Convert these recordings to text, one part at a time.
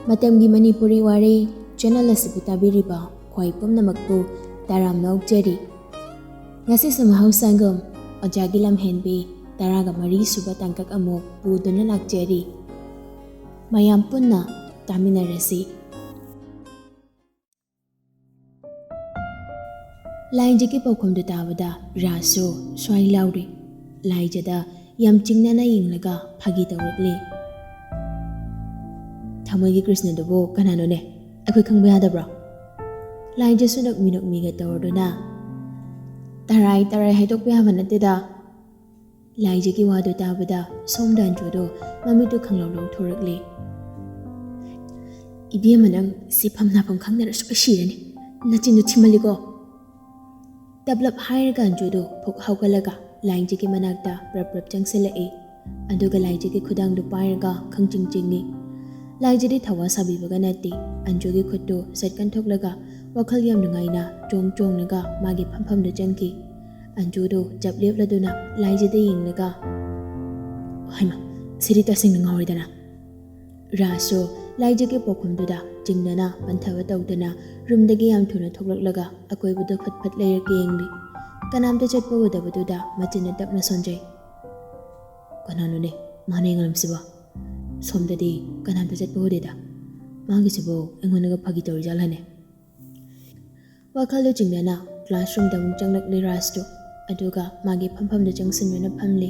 Matamgi Manipuri Wari channel asibu tabiriba khwai pumnamakpu taram nokjeri ngasi samahau sangam Ojagi Lamhenbi taraga mari suba tangkak amuk puduna lakjeri mayam punna taminarasi lainjiki paukhomdu tabada raso swai lauri laijada yam chingnana yinglaga phagi tawrakli Thamoigi Krishna dubo kanano ne akhoi khangba yadabra lainjasu nakmi ga tawrduna tarai haitokpa yaba nateda laijiki wadu tabada somdan jodo mamitu khanglaw thorakli ibi manang sifam napam khangnara speshirani nachinu thimaligo develop higher ganjodo phok haukalaga lainjiki manakta prap changselai aduga lainjiki khudang du pairaga khangchingchingi laijadi thawa sabibaga nati anjogi khutto setkan thoklaga wakhal yam nungaina chong naga magi phampham da changki anjodo jablep laduna laijadi yinglaga haima sirita sing ngawridana raso laijagi pokhumduda jingnana panthawa tawdana rumdagi yam thuna thoklaklaga akoibudo phat leirke yengli kanamta chatpa udabaduda machina tapna sonjai kananune mane ngalamsiba somdadi kanamta chatpa udeda magisibo engonaga phagi tawjalane wakhalu jingnana classroom da mungjangnak rasto aduga magi phampham da jangsinwana phamli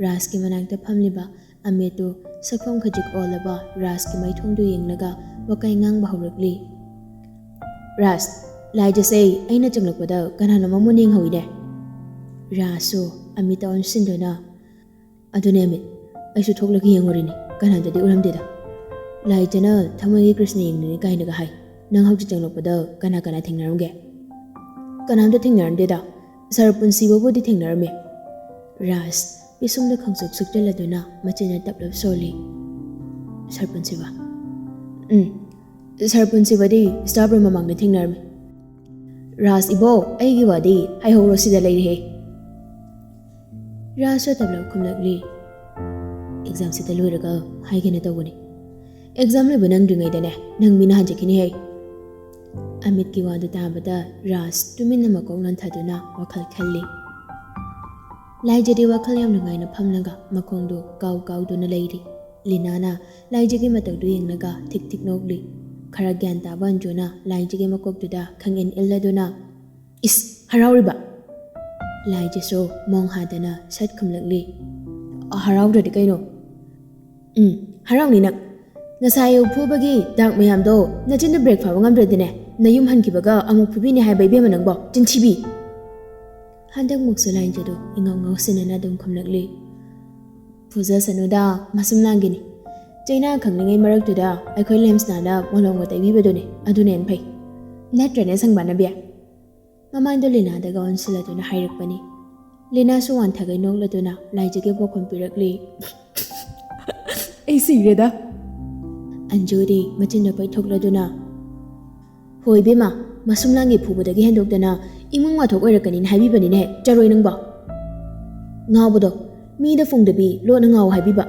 raski manakta phamliba ametu sakfam khajik olaba raski maithongdu yenglaga wakai ngang bahurukli ras laija sei aina changlakpada kanana mamuning hawide raso amita on sindona adune amit aisu thoklaki yengorini kananda de uramdeda laijana thamagi Krishna yengni kainaga hai nang hawji changlakpada kana thengnaramge kanamda thengnaramdeda sarpunsi babodi thengnarame ras pisumda khangsuk sukjaladuna machina taplap soli sarpunsiba sarpunsibadi stabra mamangna thingnarme ras ibo aigi wadi haihoro sida leire raso tablap khumlakli exam sita loiraga haigena tawuni exam le banang dringaidane nang mina hanjakini he amit ki wadu tabada ras tuminna makong lanthaduna wakhal khalli laijadi wakhal yam nungaina phamnaga makhongdu kau duna leiri linana laijagi matagdu yengnaga tik nokli khara gyan taban jona laijagi makoktuda khangin illaduna is harauriba laijiso mong hadana sat khumlakli haraudadi kaino harauni nak ngasayo phubagi dak mayamdo nachinda break fa ngamdradine nayum hankibaga amuk phubini hai baibe manangbo jinchibi handak muksu lainjado ingau sinana dum khumlakli puja sanuda masum langini China khangningai maraktuda aikhoi lemsnana molongwa taibibadone adune en phai natrane sangbana bia mamangdo lina daga onsiladuna hairakpani lina su wan thagai nokladuna laijage bokhom pirakli ai sireda anjori machinda pai thokladuna hoi bema masum langi phubadagi hendokdana imung wathok oirakani haibibani ne charoi nangba ngawbodo mi da fungdabi lo na ngaw haibiba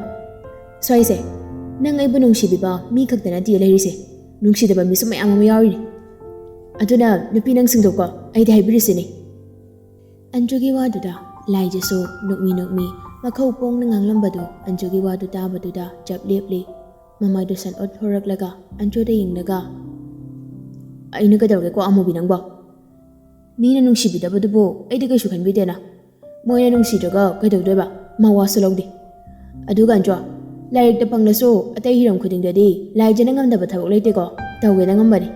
soise nang ai bunung sibiba mi khakdana ti lerise nungsidaba mi sumay amam yawri aduna nupi nang singdokko ai dai birisini anjogi waduda laijeso nukmi makhau pong na nganglambadu anjogi wadu tabaduda japlepli mamaido san ot horaklaga anjoda yingnaga aina gadawge ko amobi nangba mina nungsibidabadu ai de kaisu khanbidena moina nungsidaga kaidawdeba mawasu lawdi aduga anjo laik da panglaso atai hiram khudingdadi laijana ngamdaba thabok leite ko tawgena ngambani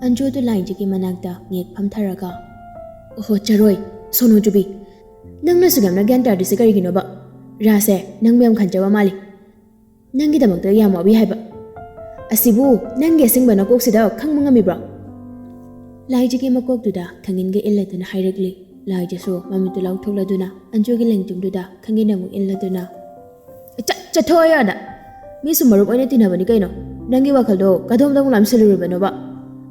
anjo tu laijiki manakta ngek phamtharaga oho charoi sono jubi nangna sugamna gyan tardise karigino ba rase nang mem khanjawa mali nangi damakta yamawi haiba asibu nange singbana koksida khangmangami bra laijiki makoktuda khangin ge illaduna hairakli laijaso mamitu lau thokladuna anjogi lengjumduda khangina mu illaduna chathoyada mi sumarup oine tinabani kaino nangi wakhaldo kadom dang lam selurubano ba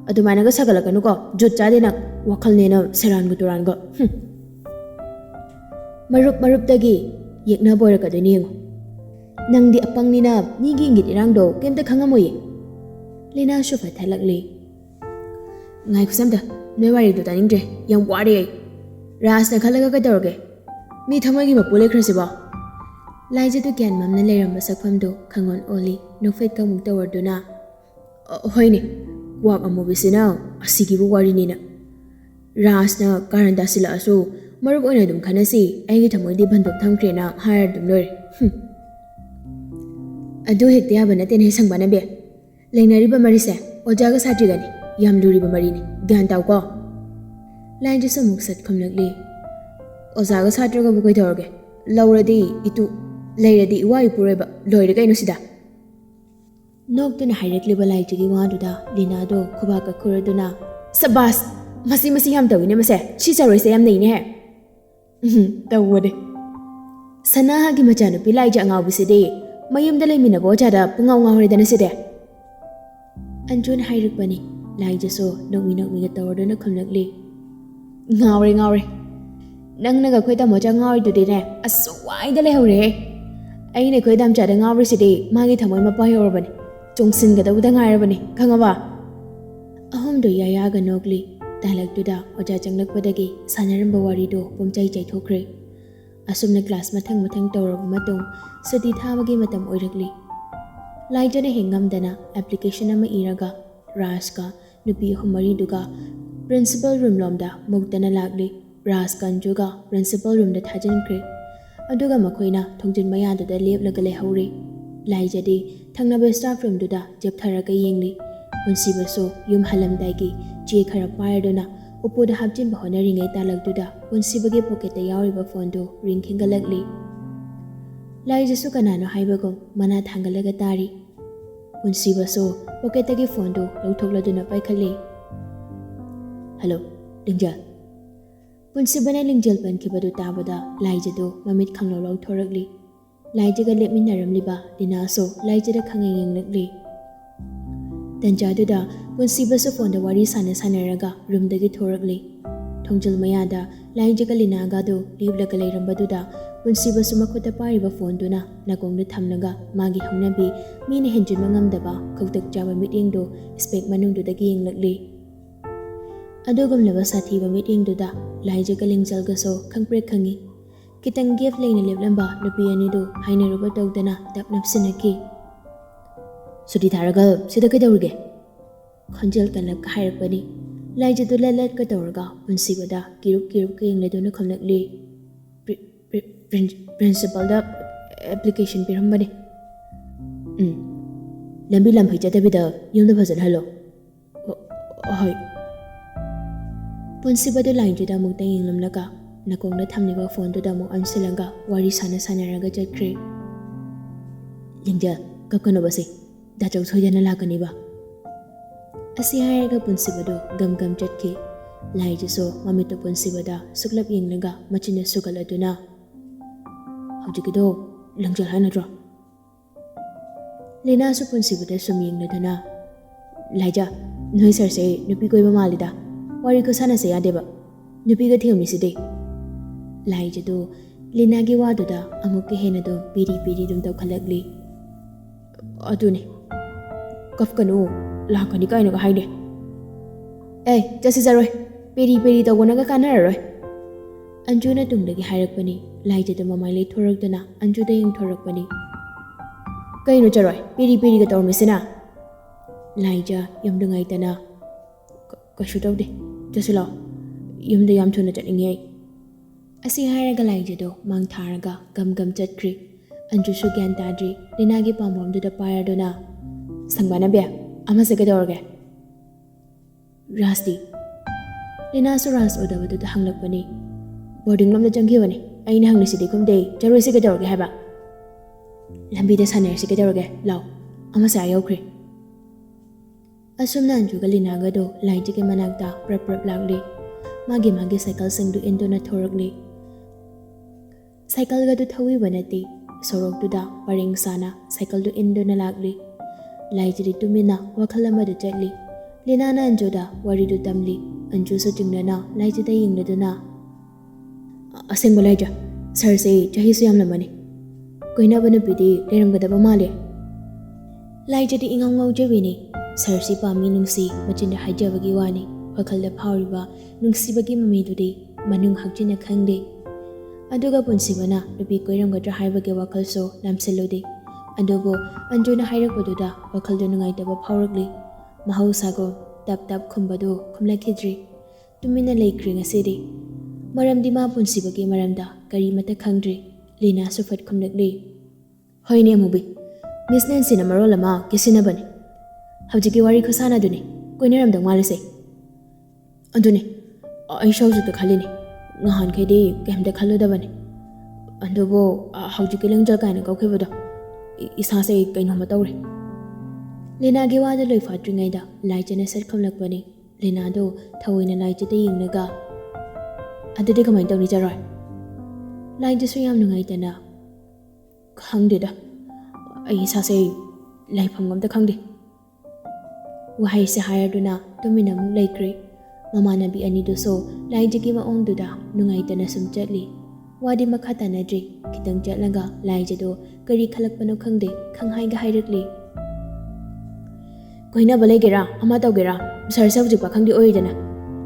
adumaina ga sagalakanu ko jut chade nak wakhal nena seran gu turan go marup dagi yekna boyrakadani ngo Nangdi apangnina migi ingit irangdo kemta khangamoy. Lina shofa thalakli. Ngai khusamda noi wari do taningdre yang wari ai. Ras na khalaga ka dorge. Mi thamagi mapule khrasiba. Laije tu gyan mamna leiramba sakfamdo khangon oli nofet ka mukta warduna. Hoine wak amobisina asigi bu wari nina. Ras na karanda sila aso maruk oina dum khanasi aigi thamoidi bandop thamkrena hayar dum lore. Adu hekte yaba naten he sangbana be. Leinariba marise ojaga satrigani yam luriba marini gyan taw ko. Laije samuk sat khamlakli. Ojaga satraga bu koi dorge. Lauradi itu leiradi iwai pureba loire kaino sida. Noktuna hairakliba laijigi waduda Linado khubaka khuraduna sabas masi yam tawine mase chi charoise yam neine he. Tawode. Sanaha gi machanu pilaija angawbiside mayumda leimina bojada pungaw ngawredana side. Anjun hairakbani laijaso nokmi ga tawarduna khamlakli. Ngawre. Nangnaga khoida moja ngawri dudine aswaida lehore. Aine khoidam chada ngawri side magi thamoi mapa yorobani. Chongsin ga dawda ngairabani khangaba. Ahomdo yayaga nokli dalaktuda oja changlakpadagi sanaramba warido pomchai chaithokre. Asumna class mathang tawrab matung sudi thabagi matam oirakli. Laijana hengamdana application ama iraga Raska nupi humari duga principal room lomda mugtana lagli. Ras kanjuga principal room da thajankre. Aduga makoina thongjin mayadada leplaga lehori. Laijadi thangnaba staff room duda japtharaga yengli. Punsibaso yum halamdaigi che khara paradona upoda hapjin bahona ringai talakduda punsibagi pocket da yawriba phone do ring khingalakli. Laijasu kanano haibagom mana thangalaga tari. Punsibaso pocket agi phone do lawthokladuna paikhalli. Hello, Dendia. Punsibana lingjal pankibadu tabada laijado mamit khanglo lawthorakli. Laijaga lepminaramliba Linaso laijada khangengenglakli. Tanjaduda punsibaso phone da wari sanaraga room dagi thorakli. Thongjal mayada laijaga Linaga do leplaga leirambaduda punsibaso makhuta pariba phone duna nakongda thamnaga magi hongnabi mina henjinma ngamdaba khawtak jaba mityengdo spec manungdudagi yenglakli. Adugumlaba sathiba mityengduda laijaga lingjalgaso khangprek khangi. Kitang gift leina leplamba nupi anido hainaruba tawdana dapnapsinaki. Sudi tharaga sida kaidawrige. Khonjal kanlap ka hairakpani. Laijadu lalat ka tawraga punsibada kirup ka yengleduna khamlakli. Principal da application pirambani. Lambi lamphai chatabida yumda phazan halo. Hoi. Punsibada lainjuda mukta yenglamlaka nakongda thamniba phone duda mo ansilanga wari sanaraga jatkre. Lingja kapkano basi dachau thoidana lakaniba. Asi hairaga punsibado gam chatki. Laijaso mamito punsibada suklap yenglaga machina sugaladuna. Haujikido langjal hanadro. Lina su punsibada sum yengladuna. Laija noi sarse nupi koiba malida. Wari ko sana se yadeba. Nupi ga thiyamniside. Laijado Linagi waduda amukki henado piri dum taw khalakli. Aduni kafkanu lakani kaino ga haide. Jasi zaroi piri tawgonaga kanararoi. Anjuna tungdagi hairakpani laijado mamailai thorakduna anjuda yeng thorakpani. Kaino charoi piri ga tawmisina. Laija yamdungaitana kashu tawde jasila yumda yam thuna chatningai. Asi hairaga laijado mang tharaga gam chatkri. Anjusu gyan tadri Linagi pambomduda payarduna. Sangbana be amase kadorge. Rasti. Linasu ras odabaduda hanglakpani. Boarding lomda janghiwani. Aina hanglisidi kumde jaroi se kadorge haba. Lambida saner se kadorge law. Amase ayokri. Asumna anjuga Linaga do laijige manakta prap lagli. Magi cycle singdu induna thorakli. Cycle ga du thawi banati. Sorok duda paring sana cycle du induna lagli. Laijiri tumina wakhalama du chatli. Linana anjoda wari du tamli. Anju su jingnana laijida yingladuna. Asengba laija. Sir se chahi su yamlamani. ꯀꯣꯏꯅꯕ ꯅꯨꯄꯤꯗꯤ ꯂꯩꯔꯝꯒꯗꯕ ꯃꯥꯜꯂꯦ ꯂꯥꯏꯖꯗꯤ ꯏꯉꯥꯎ ꯉꯥꯎꯖꯕꯤꯅꯤ ꯁꯔꯁꯤ ꯄꯥꯝꯃꯤ ꯅꯨꯡꯁꯤ ꯃꯆꯤꯟꯗ ꯍꯥꯏꯖꯕꯒꯤ ꯋꯥꯅꯤ ꯋꯥꯈꯜꯗ ꯐꯥꯎꯔꯤꯕ ꯅꯨꯡꯁꯤꯕꯒꯤ ꯃꯃꯤꯗꯨꯗꯤ ꯃꯅꯨꯡ ꯍꯛꯆꯤꯟꯅ ꯈꯪꯗꯦ ꯑꯗꯨꯒ ꯄꯨꯟꯁꯤꯕꯅ ꯅꯨꯄꯤ ꯀꯣꯏꯔꯝꯒꯗ꯭ꯔꯥ ꯍꯥꯏꯕꯒꯤ ꯋꯥꯈꯜꯁꯨ ꯂꯥꯝꯁꯤꯜꯂꯨꯗꯦ ꯑꯗꯨꯕꯨ ꯑꯟꯖꯨꯅ ꯍꯥꯏꯔꯛꯄꯗꯨꯗ ꯋꯥꯈꯜꯗ ꯅꯨꯡꯉꯥꯏꯇꯕ ꯐꯥꯎꯔꯛꯂꯤ ꯃꯍꯧꯁꯥꯒꯨꯝ ꯇꯞ ꯈꯨꯝꯕꯗꯨ ꯈꯨꯝꯂꯛꯈꯤꯗ꯭ꯔꯤ ꯇꯨꯃꯤꯟꯅ ꯂꯩꯈ꯭ꯔꯤ ꯉꯁꯤꯗꯤ ꯃꯔꯝꯗꯤ ꯃꯥ ꯄꯨꯟꯁꯤꯕꯒꯤ ꯃꯔꯝꯗ ꯀꯔꯤꯃꯠꯇ ꯈꯪꯗ꯭ꯔꯤ ꯂꯤꯅꯥꯁꯨ ꯐꯠ ꯈꯨꯝꯂꯛꯂꯤ ꯍꯣꯏꯅꯦ ꯑꯃꯨꯕꯤ ꯃꯤꯁ ꯅꯦꯟꯁꯤꯅ ꯃꯔꯣꯜ ꯑꯃ ꯀꯦꯁꯤꯟꯅꯕꯅꯤ ꯍꯧꯖꯤꯛꯀꯤ ꯋꯥꯔꯤ ꯈꯨꯁꯥꯟꯅꯗꯨꯅꯤ ꯀꯣꯏꯅꯔꯝꯗꯧ ꯃꯥꯜꯂꯤꯁꯦ ꯑꯗꯨꯅꯤ ꯑꯩꯁꯨ ꯍꯧꯖꯤꯛꯇ ꯈꯜꯂꯤꯅꯤ ꯅꯍꯥꯟꯈꯩꯗꯤ ꯀꯩꯝꯇ ꯈꯜꯂꯨꯗꯕꯅꯤ ꯑꯗꯨꯕꯨ ꯍꯧꯖꯤꯛꯀꯤ ꯂꯪꯖꯜ ꯀꯥꯏꯅ ꯀꯧꯈꯤꯕꯗꯣ ꯏꯁꯥꯁꯦ ꯀꯩꯅꯣꯝꯃ ꯇꯧꯔꯦ ꯂꯤꯅꯥꯒꯤ ꯋꯥꯗ ꯂꯣꯏꯐꯥꯠꯇ꯭ꯔꯤꯉꯩꯗ ꯂꯥꯏꯖꯅ ꯁꯠ ꯈꯨꯝꯂꯛꯄꯅꯤ ꯂꯤꯅꯥꯗꯣ ꯊꯑꯣꯏꯅ ꯂꯥꯏꯖꯗ ꯌꯦꯡꯂꯒ ꯑꯗꯨꯗꯤ ꯀꯃꯥꯏꯅ ꯇꯧꯅꯤ ꯆꯔꯣꯏ ꯂꯥꯏꯖꯁꯨ ꯌꯥꯝ ꯅꯨꯡꯉꯥꯏꯇꯅ ꯈꯪꯗꯦꯗ ꯑꯩ ꯏꯁꯥꯁꯦ ꯂꯩꯐꯝ ꯑꯝꯇ ꯈꯪꯗꯦ ꯋꯥꯍꯩꯁꯦ ꯍꯥꯏꯔꯗꯨꯅ ꯇꯨꯃꯤꯟꯅ ꯑꯃꯨꯛ ꯂꯩꯈ꯭ꯔꯦ ꯃꯃꯥꯟꯅꯕꯤ ꯑꯅꯤꯗꯨꯁꯨ ꯂꯥꯏꯖꯒꯤ ꯃꯑꯣꯡꯗꯨꯗ ꯅꯨꯡꯉꯥꯏꯇꯅ ꯁꯨꯝ ꯆꯠꯂꯤ ꯋꯥꯗꯤ ꯃꯈꯥ ꯇꯥꯅꯗ꯭ꯔꯤ ꯈꯤꯇꯪ ꯆꯠꯂꯒ ꯂꯥꯏꯖꯗꯣ ꯀꯔꯤ ꯈꯜꯂꯛꯄꯅꯣ ꯈꯪꯗꯦ ꯈꯪꯍꯥꯏꯒ ꯍꯥꯏꯔꯛꯂꯤ ꯀꯣꯏꯅꯕ ꯂꯩꯒꯦꯔꯥ ꯑꯃ ꯇꯧꯒꯦꯔꯥ ꯁꯔꯁꯦ ꯍꯧꯖꯤꯛ ꯄꯥꯈꯪꯗꯤ ꯑꯣꯏꯔꯤꯗꯅ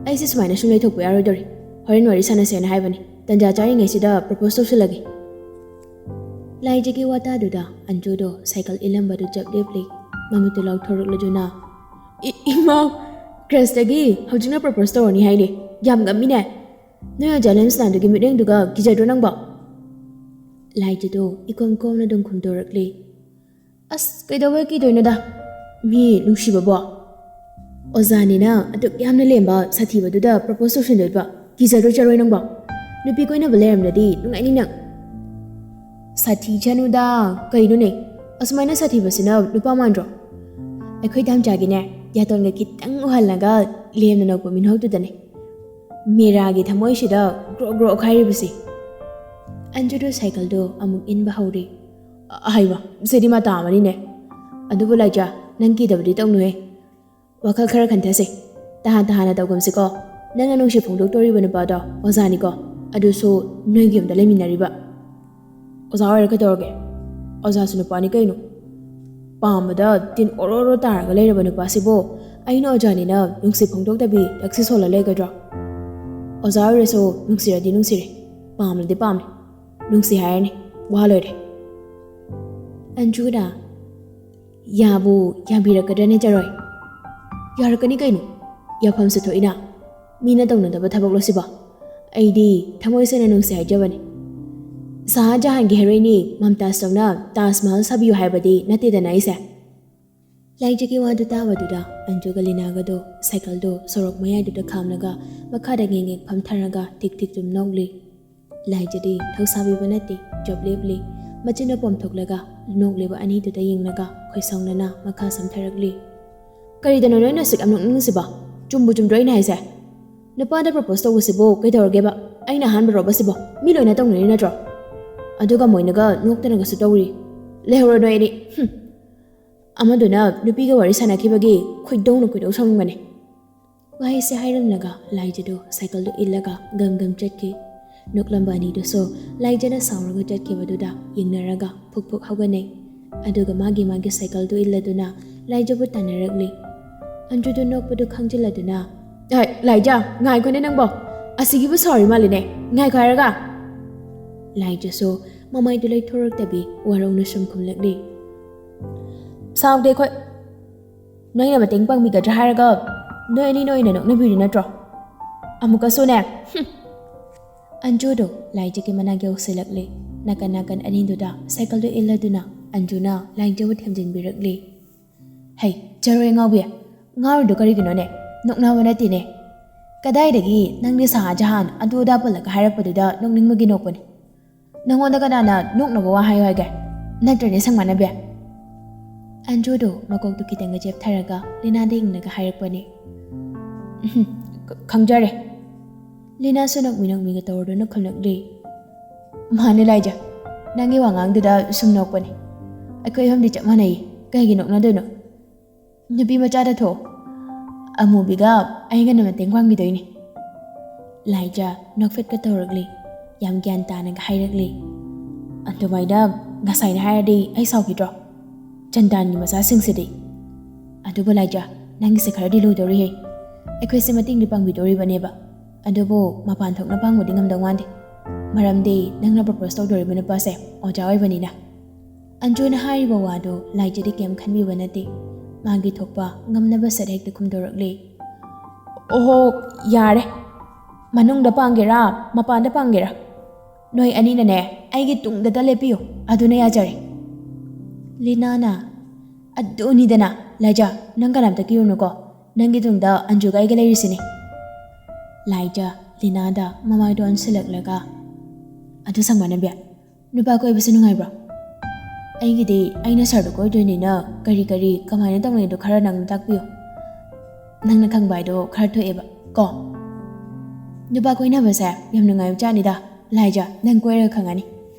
ꯑꯩꯁꯦ ꯁꯨꯃꯥꯏꯅ ꯁꯨꯝ ꯂꯩꯊꯣꯛꯄ ꯌꯥꯔꯣꯏꯗꯧꯔꯤ ꯍꯣꯔꯦꯟ ꯋꯥꯔꯤ ꯁꯥꯟꯅꯁꯦꯅ ꯍꯥꯏꯕꯅꯤ ꯇꯟꯖꯥ ꯆꯥꯔꯤꯉꯩꯁꯤꯗ ꯄ꯭ꯔꯄꯣꯁ ꯇꯧꯁꯤꯜꯂꯒꯦ ꯂꯥꯏꯖꯒꯤ ꯋꯥꯇꯥꯗꯨꯗ ꯑꯟꯖꯨꯗꯣ ꯁꯥꯏꯀꯜ ꯏꯜꯂꯝꯕꯗꯨ ꯆꯞ ꯂꯦꯞꯂꯤ ꯃꯃꯤꯠꯇꯨ ꯂꯥꯎꯊꯣꯔꯛꯂꯗꯨꯅ ꯏꯃꯥꯎ ꯀ꯭ꯔꯁꯇꯒꯤ ꯍꯧꯖꯤꯛꯅ ꯄ꯭ꯔꯄꯣꯁ ꯇꯧꯔꯅꯤ ꯍꯥꯏꯅꯦ ꯌꯥꯝ ꯉꯝꯃꯤꯅꯦ ꯅꯣꯏ ꯑꯣꯖꯥ ꯂꯦꯝꯁꯅꯥꯟꯗꯨꯒꯤ ꯃꯤꯠꯌꯦꯡꯗꯨꯒ ꯀꯤꯖꯗ꯭ꯔꯣ ꯅꯪꯕꯣ ꯂꯥꯏꯖꯗꯣ ꯏꯀꯣꯝ ꯀꯣꯝꯅ ꯑꯗꯨꯝ ꯈꯨꯝꯗꯣꯔꯛꯂꯤ ꯑꯁ ꯀꯩꯗꯧꯕꯩ ꯀꯤꯗꯣꯏꯅꯣꯗ ꯃꯤ ꯅꯨꯡꯁꯤꯕꯕꯣ ꯑꯣꯖꯥꯅꯤꯅ ꯑꯗꯨꯛ ꯌꯥꯝꯅ ꯂꯦꯝꯕ ꯁꯥꯊꯤꯕꯗꯨꯗ ꯄ꯭ꯔꯄꯣꯁ ꯇꯧꯁꯤꯟꯗꯣꯏꯕ ꯀꯤꯖꯗ꯭ꯔꯣ ꯆꯔꯣꯏ ꯅꯪꯕꯣ ꯅꯨꯄꯤ ꯀꯣꯏꯅꯕ ꯂꯩꯔꯝꯂꯗꯤ ꯅꯨꯡꯉꯥꯏꯅꯤ ꯅꯪ ꯁꯥꯊꯤꯖꯅꯨꯗ ꯀꯩꯅꯣꯅꯦ ꯑꯁꯨꯃꯥꯏꯅ ꯁꯥꯊꯤꯕꯁꯤꯅ ꯅꯨꯄꯥ ꯃꯥꯟꯗ꯭ꯔꯣ ꯑꯩꯈꯣꯏ ꯗꯥꯝꯆꯥꯒꯤꯅꯦ ꯌꯥꯇꯣꯟꯒ ꯈꯤꯇꯪ ꯎꯍꯜꯂꯒ ꯂꯦꯝꯅ ꯅꯣꯛꯄ ꯃꯤꯅꯧꯗꯨꯗꯅꯦ ꯃꯤꯔꯥꯒꯤ ꯊꯃꯣꯏꯁꯤꯗ ꯒ꯭ꯔꯣ ꯒ꯭ꯔꯣ ꯑꯣꯠꯈꯥꯏꯔꯤꯕꯁꯤ ꯑꯟꯖꯨꯗꯣ ꯁꯥꯏꯀꯜꯗꯣ ꯑꯃꯨꯛ ꯏꯟꯕ ꯍꯧꯔꯤ ꯍꯩꯃ ꯁꯤꯗꯤ ꯃꯇꯥ ꯑꯃꯅꯤꯅꯦ ꯑꯗꯨꯕꯨ ꯂꯥꯏꯖꯥ ꯅꯪ ꯀꯤꯗꯕꯗꯤ ꯇꯧꯅꯨꯍꯦ ꯋꯥꯈꯜ ꯈꯔ ꯈꯟꯊꯁꯦ ꯇꯍꯥꯅ ꯇꯧꯒꯨꯝꯁꯤꯀꯣ ꯅꯪꯅ ꯅꯨꯡꯁꯤ ꯐꯣꯡꯗꯣꯛꯇꯣꯔꯤꯕ ꯅꯨꯄꯥꯗꯣ ꯑꯣꯖꯥꯅꯤꯀꯣ ꯑꯗꯨꯁꯨ ꯅꯣꯏꯒꯤ ꯌꯨꯝꯗ ꯂꯩꯃꯤꯟꯅꯔꯤꯕ ꯑꯣꯖꯥ ꯑꯣꯏꯔ ꯀꯩꯗꯧꯔꯒꯦ ꯑꯣꯖꯥꯁꯨ ꯅꯨꯄꯥꯅꯤ ꯀꯩꯅꯣ ꯄꯥꯝꯕꯗ ꯇꯤꯟ ꯑꯣꯔꯣ ꯑꯣꯔꯣ ꯇꯥꯔꯒ ꯂꯩꯔꯕ ꯅꯨꯄꯥꯁꯤꯕꯨ ꯑꯩꯅ ꯑꯣꯖꯥꯅꯤꯅ ꯅꯨꯡꯁꯤ ꯐꯣꯡꯗꯣꯛꯇꯕꯤ ꯇꯛꯁꯤ ꯁꯣꯜꯂ ꯂꯩꯒꯗ꯭ꯔꯣ ꯑꯣꯖꯥ ꯑꯣꯏꯔꯁꯨ ꯅꯨꯡꯁꯤꯔꯗꯤ ꯅꯨꯡꯁꯤꯔꯦ ꯄꯥꯝꯂꯗꯤ ꯄꯥꯝꯃꯦ ꯅꯨꯡꯁꯤ ꯍꯥꯏꯔꯅꯤ ꯋꯥ ꯂꯣꯏꯔꯦ ꯑꯟꯖꯨꯅ ꯌꯥꯕꯨ ꯌꯥꯕꯤꯔꯛꯀꯗ꯭ꯔꯅꯦ ꯆꯔꯣꯏ ꯌꯥꯔꯛꯀꯅꯤ ꯀꯩꯅꯣ ꯌꯥꯐꯝꯁꯨ ꯊꯣꯛꯏꯅ ꯃꯤꯅ ꯇꯧꯅꯗꯕ ꯊꯕꯛꯂꯣ ꯁꯤꯕꯣ ꯑꯩꯗꯤ ꯊꯃꯣꯏ ꯁꯦꯡꯅ ꯅꯨꯡꯁꯤ ꯍꯥꯏꯖꯕꯅꯤ ꯁꯍꯥꯖꯍꯥꯟꯒꯤ ꯍꯦꯔꯣꯏꯅꯤ ꯃꯝꯇꯥꯖꯇꯧꯅ ꯇꯥꯖ ꯃꯍꯜ ꯁꯥꯕꯤꯌꯨ ꯍꯥꯏꯕꯗꯤ ꯅꯠꯇꯦꯗꯅ ꯑꯩꯁꯦ ꯂꯥꯏꯖꯒꯤ ꯋꯥꯗꯨ ꯇꯥꯕꯗꯨꯗ ꯑꯟꯖꯨꯒ ꯂꯤꯅꯥꯒꯗꯣ ꯁꯥꯏꯀꯜꯗꯣ ꯁꯣꯔꯣꯛ ꯃꯌꯥꯏꯗꯨꯗ ꯈꯥꯝꯂꯒ ꯃꯈꯥꯗ ꯉꯦꯡ ꯐꯝꯊꯔꯒ ꯇꯤꯛ ꯇꯨꯝ ꯅꯣꯛꯂꯤ ꯂꯥꯏꯖꯗꯤ ꯊꯧꯁꯥꯕꯤꯕ ꯅꯠꯇꯦ ꯖꯣꯕ ꯂꯦꯞꯂꯤ ꯃꯆꯤꯟꯅ ꯄꯣꯝꯊꯣꯛꯂꯒ ꯅꯣꯛꯂꯤꯕ ꯑꯅꯤꯗꯨꯗ ꯌꯦꯡꯂꯒ ꯈꯣꯏꯁꯥꯎꯅꯅ ꯃꯈꯥ ꯁꯝꯊꯔꯛꯂꯤ ꯀꯔꯤꯗꯅꯣ ꯅꯣꯏꯅ ꯁꯨꯛ ꯌꯥꯝ ꯅꯣꯛꯅꯤꯡꯉꯤꯁꯤꯕꯣ ꯆꯨꯝꯗ꯭ꯔꯣ ꯑꯩꯅ ꯍꯥꯏꯁꯦ ꯅꯨꯄꯥꯗ ꯄ꯭ꯔꯄꯣꯁ ꯇꯧꯕꯁꯤꯕꯨ ꯀꯩꯗꯧꯔꯒꯦꯕ ꯑꯩꯅ ꯑꯍꯥꯟꯕ ꯔꯣꯕꯁꯤꯕꯣ ꯃꯤ ꯂꯣꯏꯅ ꯇꯧꯅꯔꯤ ꯅꯠꯇ꯭ꯔꯣ ꯑꯗꯨꯒ ꯃꯣꯏꯅꯒ ꯅꯣꯛꯇꯅꯒꯁꯨ ꯇꯧꯔꯤ ꯂꯩꯍꯧꯔ ꯅꯣꯏ ꯑꯅꯤ ꯑꯃꯗꯨꯅ ꯅꯨꯄꯤꯒ ꯋꯥꯔꯤ ꯁꯥꯟꯅꯈꯤꯕꯒꯤ ꯈꯣꯏꯗꯧ ꯁꯥꯎꯅꯤꯡꯕꯅꯦ ꯋꯥꯍꯩꯁꯦ ꯍꯥꯏꯔꯝꯂꯒ ꯂꯥꯏꯖꯗꯨ ꯁꯥꯏꯀꯜꯗꯨ ꯏꯜꯂꯒ ꯒꯝ ꯆꯠꯈꯤ ꯅꯣꯛꯂꯝꯕ ꯑꯅꯤꯗꯨꯁꯨ ꯂꯥꯏꯖꯅ ꯁꯥꯎꯔꯒ ꯆꯠꯈꯤꯕꯗꯨꯗ ꯌꯦꯡꯅꯔꯒ ꯐꯨꯛ ꯍꯧꯒꯠꯅꯩ ꯑꯗꯨꯒ ꯃꯥꯒꯤ ꯁꯥꯏꯀꯜꯗꯨ ꯏꯜꯂꯗꯨꯅ ꯂꯥꯏꯖꯕꯨ ꯇꯥꯟꯅꯔꯛꯂꯤ ꯑꯟꯖꯨꯗꯨ ꯅꯣꯛꯄꯗꯨ ꯈꯪꯖꯤꯜꯂꯗꯨꯅ ꯂꯥꯏꯖꯥ ꯉꯥꯏꯈꯣꯅꯦ ꯅꯪꯕꯣ ꯑꯁꯤꯒꯤꯕꯨ ꯁꯥꯎꯔꯤ ꯃꯥꯜꯂꯤꯅꯦ ꯉꯥꯏꯈꯣ ꯍꯥꯏꯔꯒ ꯂꯥꯏꯖꯁꯨ ꯃꯃꯥꯏꯗꯨ ꯂꯩꯊꯣꯔꯛꯇꯕꯤ ꯋꯥꯔꯧꯅ ꯁꯨꯝ ꯈꯨꯝꯂꯛꯂꯤ ꯁꯥꯎꯗꯦ ꯑꯩꯈꯣꯏ ꯅꯣꯏꯅ ꯃꯇꯦꯡ ꯄꯥꯡꯕꯤꯒꯗ꯭ꯔꯥ ꯍꯥꯏꯔꯒ ꯅꯣꯏ ꯑꯅꯤꯅ ꯑꯣꯏꯅ ꯅꯣꯛꯅꯕꯤꯔꯤ ꯅꯠꯇ꯭ꯔꯣ ꯑꯃꯨꯛꯀꯁꯨꯅꯦ ꯑꯟꯖꯨꯗꯣ ꯂꯥꯏꯖꯒꯤ ꯃꯅꯥꯛ ꯌꯧꯁꯤꯜꯂꯛꯂꯤ ꯅꯥꯀꯟ ꯑꯅꯤꯗꯨꯗ ꯁꯥꯏꯀꯜꯗꯨ ꯏꯜꯂꯗꯨꯅ ꯑꯟꯖꯨꯅ ꯂꯥꯏꯖꯕꯨ ꯊꯦꯝꯖꯤꯟꯕꯤꯔꯛꯂꯤ ꯍꯩ ꯆꯔꯣꯏ ꯉꯥꯎꯕꯤ ꯉꯥꯎꯔꯤꯗꯣ ꯀꯔꯤꯒꯤꯅꯣꯅꯦ ꯅꯣꯛꯅꯕ ꯅꯠꯇꯦꯅꯦ ꯀꯗꯥꯏꯗꯒꯤ ꯅꯪꯗꯤ ꯁꯍꯥꯖꯍꯥꯟ ꯑꯗꯨ ꯑꯗꯥ ꯄꯜꯂꯒ ꯍꯥꯏꯔꯛꯄꯗꯨꯗ ꯅꯣꯛꯅꯤꯡꯕꯒꯤ ꯅꯣꯛꯄꯅꯤ ꯅꯪꯉꯣꯟꯗ ꯀꯅꯥꯅ ꯅꯣꯛꯅꯕ ꯋꯥ ꯍꯥꯏꯌꯣ ꯍꯥꯏꯒꯦ ꯅꯠꯇ꯭ꯔꯅꯦ ꯁꯪꯃꯥꯟꯅꯕꯤ ꯑꯟꯖꯨꯗꯣ ꯃꯀꯣꯛꯇꯨ ꯈꯤꯇꯪꯒ ꯆꯦꯞꯊꯔꯒ ꯂꯤꯅꯥꯗ ꯌꯦꯡꯂꯒ ꯍꯥꯏꯔꯛꯄꯅꯤ ꯈꯪꯖꯔꯦ ꯂꯤꯅꯥꯁꯨ ꯅꯣꯛꯃꯤꯒ ꯇꯧꯔꯗꯨꯅ ꯈꯨꯝꯂꯛꯂꯤ ꯃꯥꯅꯦ ꯂꯥꯏꯖ ꯅꯪꯒꯤ ꯋꯥꯉꯥꯡꯗꯨꯗ ꯁꯨꯝ ꯅꯣꯛꯄꯅꯤ ꯑꯩꯈꯣꯏ ꯑꯍꯨꯝꯗꯤ ꯆꯞ ꯃꯥꯟꯅꯩ ꯀꯩꯒꯤ ꯅꯣꯛꯅꯗꯣꯏꯅꯣ ꯅꯨꯄꯤ ꯃꯆꯥꯗ ꯊꯣꯛꯑꯣ ꯑꯃꯨꯕꯤꯒ ꯑꯩꯒꯅ ꯃꯇꯦꯡ ꯄꯥꯡꯕꯤꯗꯣꯏꯅꯤ ꯂꯥꯏꯖ ꯅꯣꯛꯐꯦꯠꯀ ꯇꯧꯔꯛꯂꯤ ꯌꯥꯝ ꯒ꯭ꯌꯥꯟ ꯇꯥꯅꯒ ꯍꯥꯏꯔꯛꯂꯤ ꯑꯗꯨꯃꯥꯏꯅ ꯉꯁꯥꯏꯅ ꯍꯥꯏꯔꯗꯤ ꯑꯩ ꯁꯥꯎꯈꯤꯗ꯭ꯔꯣ ꯆꯟꯗꯥꯟꯒꯤ ꯃꯆꯥꯁꯤꯡꯁꯤꯗꯤ ꯑꯗꯨꯕꯨ ꯂꯥꯏꯖꯥ ꯅꯪꯒꯤꯁꯦ ꯈꯔꯗꯤ ꯂꯨꯗꯧꯔꯤꯍꯦ ꯑꯩꯈꯣꯏꯁꯦ ꯃꯇꯦꯡꯗꯤ ꯄꯥꯡꯕꯤꯗꯧꯔꯤꯕꯅꯦꯕ ꯑꯗꯨꯕꯨ ꯃꯄꯥꯟ ꯊꯣꯛꯅ ꯄꯥꯡꯕꯗꯤ ꯉꯝꯗꯧ ꯃꯥꯟꯗꯦ ꯃꯔꯝꯗꯤ ꯅꯪꯅ ꯄ꯭ꯔꯄꯣꯁ ꯇꯧꯗꯧꯔꯤꯕ ꯅꯨꯄꯥꯁꯦ ꯑꯣꯖꯥ ꯑꯣꯏꯕꯅꯤꯅ ꯑꯟꯖꯨꯅ ꯍꯥꯏꯔꯤꯕ ꯋꯥꯗꯨ ꯂꯥꯏꯖꯗꯤ ꯀꯩꯝ ꯈꯟꯕꯤꯕ ꯅꯠꯇꯦ ꯃꯥꯒꯤ ꯊꯣꯛꯄ ꯉꯝꯅꯕ ꯁꯠ ꯍꯦꯛꯇ ꯈꯨꯝꯗꯣꯔꯛꯂꯤ ꯑꯣꯍꯣ ꯌꯥꯔꯦ ꯃꯅꯨꯡꯗ ꯄꯥꯡꯒꯦꯔꯥ ꯃꯄꯥꯟꯗ ꯄꯥꯡꯒꯦꯔꯥ ꯅꯣꯏ ꯑꯅꯤꯅꯅꯦ ꯑꯩꯒꯤ ꯇꯨꯡꯗꯇ ꯂꯦꯞꯄꯤꯌꯨ ꯑꯗꯨꯅ ꯌꯥꯖꯔꯦ ꯂꯤꯅꯥꯅ ꯑꯗꯨꯅꯤꯗꯅ ꯂꯥꯏꯖꯥ ꯅꯪ ꯀꯅꯥꯝꯇ ꯀꯤꯔꯨꯅꯨꯀꯣ ꯅꯪꯒꯤ ꯇꯨꯡꯗ ꯑꯟꯖꯨꯒ ꯑꯩꯒ ꯂꯩꯔꯤꯁꯤꯅꯤ ꯂꯥꯏꯖꯥ ꯂꯤꯅꯥꯗ ꯃꯃꯥꯏꯗꯣ ꯑꯣꯟꯁꯤꯜꯂꯛꯂꯒ ꯑꯗꯨ ꯁꯪꯕꯥꯅꯕꯤ ꯅꯨꯄꯥ ꯀꯣꯏꯕꯁꯤ ꯅꯨꯡꯉꯥꯏꯕ꯭ꯔꯣ ꯑꯩꯒꯤꯗꯤ ꯑꯩꯅ ꯁꯔꯗꯣ ꯀꯣꯏꯗꯣꯏꯅꯤꯅ ꯀꯔꯤ ꯀꯃꯥꯏꯅ ꯇꯧꯅꯩꯗꯣ ꯈꯔ ꯅꯪꯅ ꯇꯥꯛꯄꯤꯌꯨ ꯅꯪꯅ ꯈꯪꯕ ꯍꯥꯏꯗꯣ ꯈꯔ ꯊꯣꯛꯑꯦꯕ ꯀꯣ ꯅꯨꯄꯥ ꯀꯣꯏꯅꯕꯁꯦ ꯌꯥꯝ ꯅꯨꯡꯉꯥꯏꯕ ꯖꯥꯠꯅꯤꯗ ꯂꯥꯏꯖꯥ ꯅꯪ ꯀꯣꯏꯔꯒ ꯈꯪꯉꯅꯤ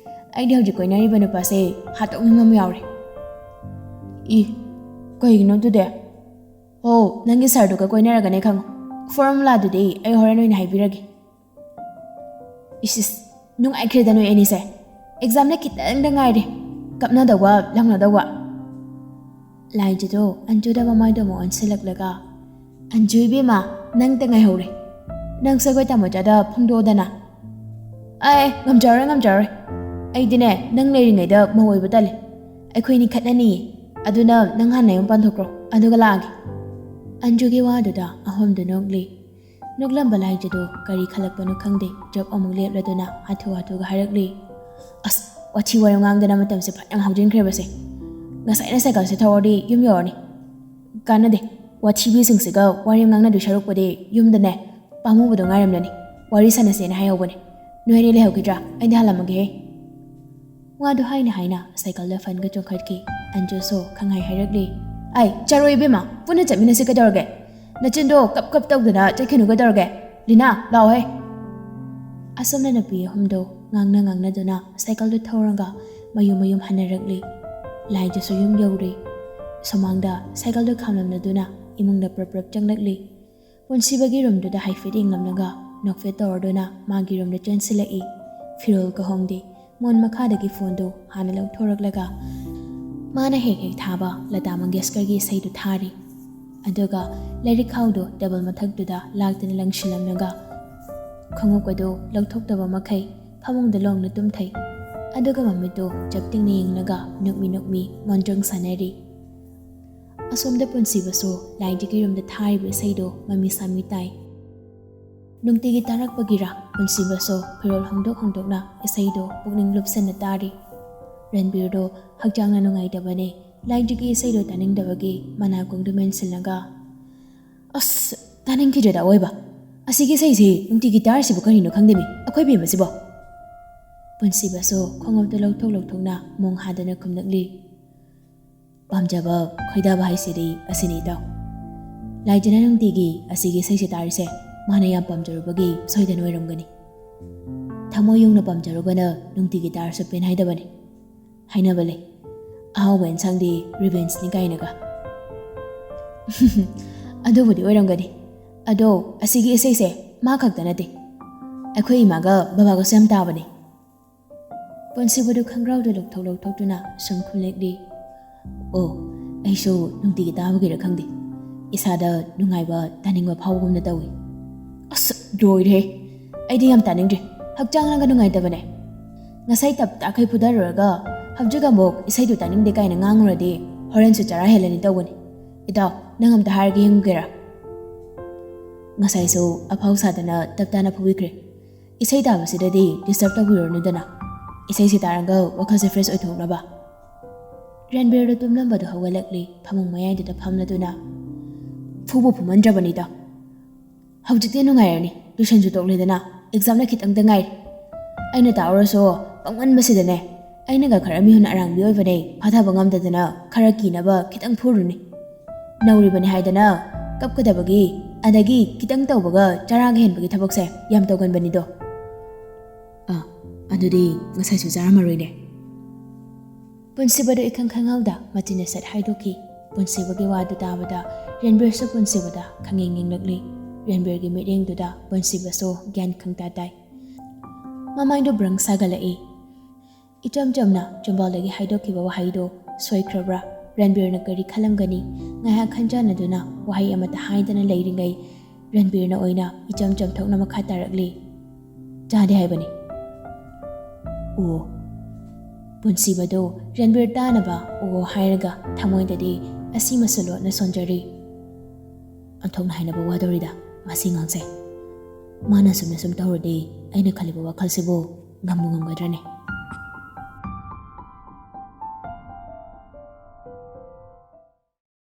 ꯑꯩꯗꯤ ꯍꯧꯖꯤꯛ ꯀꯣꯏꯅꯔꯤꯕ ꯅꯨꯄꯥꯁꯦ ꯍꯥꯠꯇꯣꯛꯅꯤꯡꯕ ꯑꯃ ꯌꯥꯎꯔꯦ ꯏ ꯀꯩꯒꯤꯅꯣ ꯑꯗꯨꯗꯤ ꯑꯣ ꯅꯪꯒꯤ ꯁꯔꯗꯨꯒ ꯀꯣꯏꯅꯔꯒꯅꯦ ꯈꯪꯉꯣ ꯐꯣꯔꯃꯨꯂꯥꯗꯨꯗꯤ ꯑꯩ ꯍꯣꯔꯦꯟ ꯑꯣꯏꯅ ꯍꯥꯏꯕꯤꯔꯒꯦ ꯏꯁ ꯅꯨꯡꯉꯥꯏꯈ꯭ꯔꯦꯗ ꯅꯣꯏ ꯑꯅꯤꯁꯦ ꯑꯦꯛꯖꯥꯝꯅ ꯈꯤꯇꯪꯗ ꯉꯥꯏꯔꯦ ꯀꯞꯅꯗꯧꯕ ꯂꯥꯎꯅꯗꯧꯕ ꯂꯥꯏꯖꯗꯣ ꯑꯟꯖꯨꯗ ꯃꯃꯥꯏꯗꯣ ꯑꯃꯨꯛ ꯑꯣꯟꯁꯤꯜꯂꯛꯂꯒ ꯑꯟꯖꯨ ꯏꯕꯦꯝꯃ ꯅꯪꯇ ꯉꯥꯏꯍꯧꯔꯦ ꯅꯪ ꯁꯒꯣꯏ ꯇꯥꯃꯣꯆꯥꯗ ꯐꯣꯡꯗꯣꯛꯑꯣꯗꯅ ꯉꯝꯖꯔꯣꯏ ꯑꯩꯗꯤꯅꯦ ꯅꯪ ꯂꯩꯔꯤꯉꯩꯗ ꯃꯧ ꯑꯣꯏꯕ ꯇꯜꯂꯦ ꯑꯩꯈꯣꯏꯅꯤ ꯈꯠꯅꯅꯤꯌꯦ ꯑꯗꯨꯅ ꯅꯪ ꯍꯥꯟꯅ ꯌꯨꯝ ꯄꯥꯟꯊꯣꯛꯈ꯭ꯔꯣ ꯑꯗꯨꯒ ꯂꯥꯛꯑꯒꯦ ꯑꯟꯖꯨꯒꯤ ꯋꯥꯗꯨꯗ ꯑꯍꯨꯝꯗꯨ ꯅꯣꯛꯂꯤ ꯅꯣꯛꯂꯝꯕ ꯂꯥꯏꯖꯗꯣ ꯀꯔꯤ ꯈꯜꯂꯛꯄꯅꯣ ꯈꯪꯗꯦ ꯖꯣꯕ ꯑꯃꯨꯛ ꯂꯦꯞꯂꯗꯨꯅ ꯍꯥꯊꯨꯒ ꯍꯥꯏꯔꯛꯂꯤ ꯑꯁ ꯋꯥꯊꯤ ꯋꯥꯔꯦꯝ ꯉꯥꯡꯗꯅ ꯃꯇꯝꯁꯦ ꯐꯅꯌꯥꯝ ꯍꯧꯖꯤꯟꯈ꯭ꯔꯦꯕꯁꯦ ꯉꯁꯥꯏꯅ ꯁꯥꯏꯀꯜꯁꯦ ꯊꯧꯔꯗꯤ ꯌꯨꯝ ꯌꯧꯔꯅꯤ ꯀꯥꯟꯅꯗꯦ ꯋꯥꯊꯤꯕꯤꯁꯤꯡꯁꯤꯒ ꯋꯥꯔꯦꯝ ꯉꯥꯡꯅꯗꯣꯏ ꯁꯔꯨꯛꯄꯨꯗꯤ ꯌꯨꯝꯗꯅꯦ ꯄꯥꯝꯃꯨꯕꯗꯣ ꯉꯥꯏꯔꯝꯂꯅꯤ ꯋꯥꯔꯤ ꯁꯥꯟꯅꯁꯦꯅ ꯍꯥꯏꯍꯧꯕꯅꯦ ꯅꯣꯏ ꯑꯅꯤ ꯂꯩꯍꯧꯈꯤꯗ꯭ꯔꯥ ꯑꯩꯗꯤ ꯍꯜꯂꯝꯃꯒꯦꯍꯦ ꯋꯥꯗꯨ ꯍꯥꯏꯅ ꯁꯥꯏꯀꯜꯗ ꯐꯟꯒ ꯆꯣꯡꯈꯠꯈꯤ ꯑꯟꯖꯨꯁꯨ ꯈꯪꯍꯥꯏ ꯍꯥꯏꯔꯛꯂꯤ ꯆꯔꯣꯏ ꯏꯕꯦꯝꯃ ꯄꯨꯟꯅ ꯆꯠꯃꯤꯟꯅꯁꯤ ꯀꯩꯗꯧꯔꯒꯦ ꯅꯆꯤꯟꯗꯣ ꯀꯞ ꯇꯧꯗꯅ ꯆꯠꯈꯤꯅꯨ ꯀꯩꯗꯧꯔꯒꯦ ꯂꯤꯅꯥ ꯂꯥꯛꯑꯣꯍꯦ ꯑꯁꯣꯝꯅ ꯅꯨꯄꯤ ꯑꯍꯨꯝꯗꯣ ꯉꯥꯡꯅꯗꯨꯅ ꯁꯥꯏꯀꯜꯗꯨ ꯊꯧꯔꯒ ꯃꯌꯨꯝ ꯍꯟꯅꯔꯛꯂꯤ ꯂꯥꯏꯖꯁꯨ ꯌꯨꯝ ꯌꯧꯔꯤ ꯁꯨꯃꯥꯡꯗ ꯁꯥꯏꯀꯜꯗꯨ ꯈꯥꯝꯂꯝꯂꯗꯨꯅ ꯏꯃꯨꯡꯗ ꯄ꯭ꯔꯞ ꯆꯪꯂꯛꯂꯤ ꯄꯨꯟꯁꯤꯕꯒꯤ ꯔꯨꯝꯗꯨꯗ ꯍꯥꯏꯐꯦꯠ ꯌꯦꯡꯂꯝꯂꯒ ꯅꯣꯛꯐꯦꯠ ꯇꯧꯔꯗꯨꯅ ꯃꯥꯒꯤ ꯔꯨꯝꯗ ꯆꯦꯟꯁꯤꯜꯂꯛꯏ ꯐꯤꯔꯣꯜꯒ ꯍꯣꯡꯗꯦ ꯃꯣꯟ ꯃꯈꯥꯗꯒꯤ ꯐꯣꯟꯗꯨ ꯍꯥꯟꯅ ꯂꯧꯊꯣꯔꯛꯂꯒ ꯃꯥꯅ ꯍꯦꯛ ꯊꯥꯕ ꯂꯇꯥ ꯃꯪꯒꯦꯁꯀꯔꯒꯤ ꯏꯁꯩꯗꯨ ꯊꯥꯔꯤ ꯑꯗꯨꯒ ꯂꯥꯏꯔꯤꯛ ꯈꯥꯎꯗꯨ ꯇꯦꯕꯜ ꯃꯊꯛꯇꯨꯗ ꯂꯥꯛꯇꯅ ꯂꯪꯁꯤꯜꯂꯝꯂꯒ ꯈꯣꯡꯎꯞ ꯑꯗꯨ ꯂꯧꯊꯣꯛꯇꯕ ꯃꯈꯩ ꯐꯃꯨꯡꯗ ꯂꯣꯡꯅ ꯇꯨꯝꯊꯩ ꯑꯗꯨꯒ ꯃꯃꯤꯠꯇꯨ ꯆꯞꯇꯤꯡꯅ ꯌꯦꯡꯂꯒ ꯅꯨꯛꯃꯤ ꯃꯣꯟꯗ꯭ꯔꯪ ꯁꯥꯟꯅꯔꯤ ꯑꯁꯣꯝꯗ ꯄꯨꯟꯁꯤꯕꯁꯨ ꯂꯥꯏꯖꯒꯤ ꯔꯨꯝꯗ ꯊꯥꯔꯤꯕ ꯏꯁꯩꯗꯨ ꯃꯃꯤ ꯁꯥꯃꯤ ꯇꯥꯏ ꯅꯨꯡꯇꯤꯒꯤ ꯇꯥꯔꯛꯄꯒꯤꯔ ꯄꯨꯟꯁꯤꯕꯁꯨ ꯐꯤꯔꯣꯜ ꯍꯣꯡꯗꯣꯛꯅ ꯏꯁꯩꯗꯨ ꯄꯨꯛꯅꯤꯡ ꯂꯨꯞꯁꯟꯅ ꯇꯥꯔꯤ ꯔꯟꯕꯤꯔꯗꯣ ꯍꯛꯆꯥꯡꯅ ꯅꯨꯡꯉꯥꯏꯇꯕꯅꯦ ꯂꯥꯏꯖꯒꯤ ꯏꯁꯩꯗꯨ ꯇꯥꯅꯤꯡꯗꯕꯒꯤ ꯃꯅꯥꯀꯣꯡꯗꯨ ꯃꯦꯟꯁꯤꯜꯂꯒ ꯑꯁ ꯇꯥꯅꯤꯡꯈꯤꯗ꯭ꯔꯦꯗ ꯑꯋꯣꯏꯕ ꯑꯁꯤꯒꯤ ꯏꯁꯩꯁꯤ ꯅꯨꯡꯇꯤꯒꯤ ꯇꯥꯔꯤꯁꯤꯕꯨ ꯀꯔꯤꯅꯣ ꯈꯪꯗꯦꯃꯤ ꯑꯩꯈꯣꯏ ꯕꯦꯝꯃꯁꯤꯕꯣ ꯄꯨꯟꯁꯤꯕꯁꯨ ꯈꯣꯡꯎꯞꯇꯨ ꯂꯧꯊꯣꯛꯅ ꯃꯣꯡ ꯍꯥꯗꯅ ꯈꯨꯝꯂꯛꯂꯤ ꯄꯥꯝꯖꯕ ꯈꯣꯏꯗꯥꯕ ꯍꯥꯏꯁꯤꯗꯤ ꯑꯁꯤꯅꯤ ꯏꯇꯥꯎ ꯂꯥꯏꯖꯅ ꯅꯨꯡꯇꯤꯒꯤ ꯑꯁꯤꯒꯤ ꯏꯁꯩꯁꯤ ꯇꯥꯔꯤꯁꯦ ꯃꯥꯅ ꯌꯥꯝ ꯄꯥꯝꯖꯔꯨꯕꯒꯤ ꯁꯣꯏꯗꯅ ꯑꯣꯏꯔꯝꯒꯅꯤ ꯊꯃꯣꯏ ꯌꯧꯅ ꯄꯥꯝꯖꯔꯨꯕꯅ ꯅꯨꯡꯇꯤꯒꯤ ꯇꯥꯔꯁꯨ ꯄꯦꯟꯍꯥꯏꯗꯕꯅꯤ ꯍꯥꯏꯅꯕ ꯂꯩ ꯑꯍꯥꯎꯕ ꯏꯟꯁꯥꯡꯗꯤ ꯔꯤꯚꯦꯟꯁꯅꯤ ꯀꯥꯏꯅꯒ ꯑꯗꯨꯕꯨꯗꯤ ꯑꯣꯏꯔꯝꯒꯅꯤ ꯑꯗꯣ ꯑꯁꯤꯒꯤ ꯏꯁꯩꯁꯦ ꯃꯥ ꯈꯛꯇ ꯅꯠꯇꯦ ꯑꯩꯈꯣꯏ ꯏꯃꯥꯒ ꯕꯕꯥꯒꯁꯨ ꯌꯥꯝ ꯇꯥꯕꯅꯤ ꯄꯨꯟꯁꯤꯕꯗꯨ ꯈꯪꯒ꯭ꯔꯥꯎꯗꯨ ꯂꯧꯊꯣꯛꯇꯨꯅ ꯁꯨꯝ ꯈꯨꯝꯂꯛꯂꯤ ꯑꯣ ꯑꯩꯁꯨ ꯅꯨꯡꯇꯤꯒꯤ ꯇꯥꯕꯒꯤꯔ ꯈꯪꯗꯦ ꯏꯁꯥꯗ ꯅꯨꯡꯉꯥꯏꯕ ꯇꯥꯅꯤꯡꯕ ꯐꯥꯎꯕꯒꯨꯝꯅ ꯇꯧꯏ ꯑꯁ ꯂꯣꯏꯔꯦ ꯑꯩꯗꯤ ꯌꯥꯝ ꯇꯥꯅꯤꯡꯗ꯭ꯔꯦ ꯍꯛꯆꯥꯡꯅꯒ ꯅꯨꯡꯉꯥꯏꯇꯕꯅꯦ ꯉꯁꯥꯏ ꯇꯞꯇꯥꯈꯩ ꯐꯨꯗꯔꯨꯔꯒ ꯍꯧꯖꯤꯛ ꯑꯃꯨꯛ ꯏꯁꯩꯗꯨ ꯇꯥꯅꯤꯡꯗꯦ ꯀꯥꯏꯅ ꯉꯥꯡꯉꯨꯔꯗꯤ ꯍꯣꯔꯦꯟꯁꯨ ꯆꯔꯥ ꯍꯦꯜꯂꯅꯤ ꯇꯧꯕꯅꯤ ꯏꯇꯥꯎ ꯅꯪ ꯑꯝꯇ ꯍꯥꯏꯔꯒ ꯌꯦꯡꯉꯨꯒꯦꯔꯥ ꯉꯁꯥꯏꯁꯨ ꯑꯐꯥꯎ ꯁꯥꯗꯅ ꯇꯞꯇꯥꯅ ꯐꯨꯕꯤꯈ꯭ꯔꯦ ꯏꯁꯩ ꯇꯥꯕꯁꯤꯗꯗꯤ ꯗꯤꯁꯇꯔꯕ ꯇꯧꯕꯤꯔꯨꯔꯅꯨꯗꯅ ꯏꯁꯩꯁꯤ ꯇꯥꯔꯒ ꯋꯥꯈꯜꯁꯦ ꯐ꯭ꯔꯦꯁ ꯑꯣꯏꯊꯣꯛꯅꯕ ꯔꯟꯕꯤꯔꯗꯨ ꯇꯨꯝꯂꯝꯕꯗꯨ ꯍꯧꯒꯠꯂꯛꯂꯤ ꯐꯃꯨꯡ ꯃꯌꯥꯏꯗꯨꯗ ꯐꯝꯂꯗꯨꯅ ꯐꯨꯕꯨ ꯐꯨꯃꯟꯗ꯭ꯔꯕꯅꯤꯗ ꯍꯧꯖꯤꯛꯇꯤ ꯅꯨꯡꯉꯥꯏꯔꯅꯤ ꯇꯨꯏꯁꯟꯁꯨ ꯇꯣꯛꯂꯦꯗꯅ ꯑꯦꯛꯖꯥꯝꯅ ꯈꯤꯇꯪꯗ ꯉꯥꯏꯔꯦ ꯑꯩꯅ ꯇꯥꯛꯎꯔꯁꯨ ꯄꯪꯃꯟꯕꯁꯤꯗꯅꯦ ꯑꯩꯅꯒ ꯈꯔ ꯃꯤꯍꯨꯟ ꯑꯔꯥꯡꯕꯤ ꯑꯣꯏꯕꯅꯦ ꯐꯥꯊꯕ ꯉꯝꯗꯗꯅ ꯈꯔ ꯀꯤꯅꯕ ꯈꯤꯇꯪ ꯐꯨꯔꯨꯅꯤ ꯅꯧꯔꯤꯕꯅꯤ ꯍꯥꯏꯗꯅ ꯀꯞꯀꯗꯕꯒꯤ ꯑꯗꯒꯤ ꯈꯤꯇꯪ ꯇꯧꯕꯒ ꯆꯔꯥꯒ ꯍꯦꯟꯕꯒꯤ ꯊꯕꯛꯁꯦ ꯌꯥꯝ ꯇꯧꯒꯟꯕꯅꯤꯗꯣ ꯑꯗꯨꯗꯤ ꯉꯁꯥꯏꯁꯨ ꯆꯥꯔꯝꯃꯔꯣꯏꯅꯦ ꯄꯨꯟꯁꯤꯕꯗꯨ ꯏꯈꯪ ꯈꯪꯍꯧꯗ ꯃꯆꯤꯟꯅ ꯁꯠ ꯍꯥꯏꯗꯣꯛꯈꯤ ꯄꯨꯟꯁꯤꯕꯒꯤ ꯋꯥꯗꯨ ꯇꯥꯕꯗ ꯔꯟꯕꯤꯔꯁꯨ ꯄꯨꯟꯁꯤꯕꯗ ꯈꯪꯌꯦꯡ ꯌꯦꯡꯂꯛꯂꯤ ꯔꯟꯕꯤꯔꯒꯤ Icham chamna chumbalagi haidokkiba wahaido soikrabra Ranbirna kari khalamgani ngaiha khanjanaduna wahai amata haidana leiringai Ranbirna oina icham chamthokna makha tarakli chade haibani o punsibado Ranbir tanaba o hairaga thamoidadi asi masalo na sonjari anthokna hainaba wadorida masi ngangse mana sumna sum tawrdi aina khaliba wakhalsibo ngammu ngamgadrane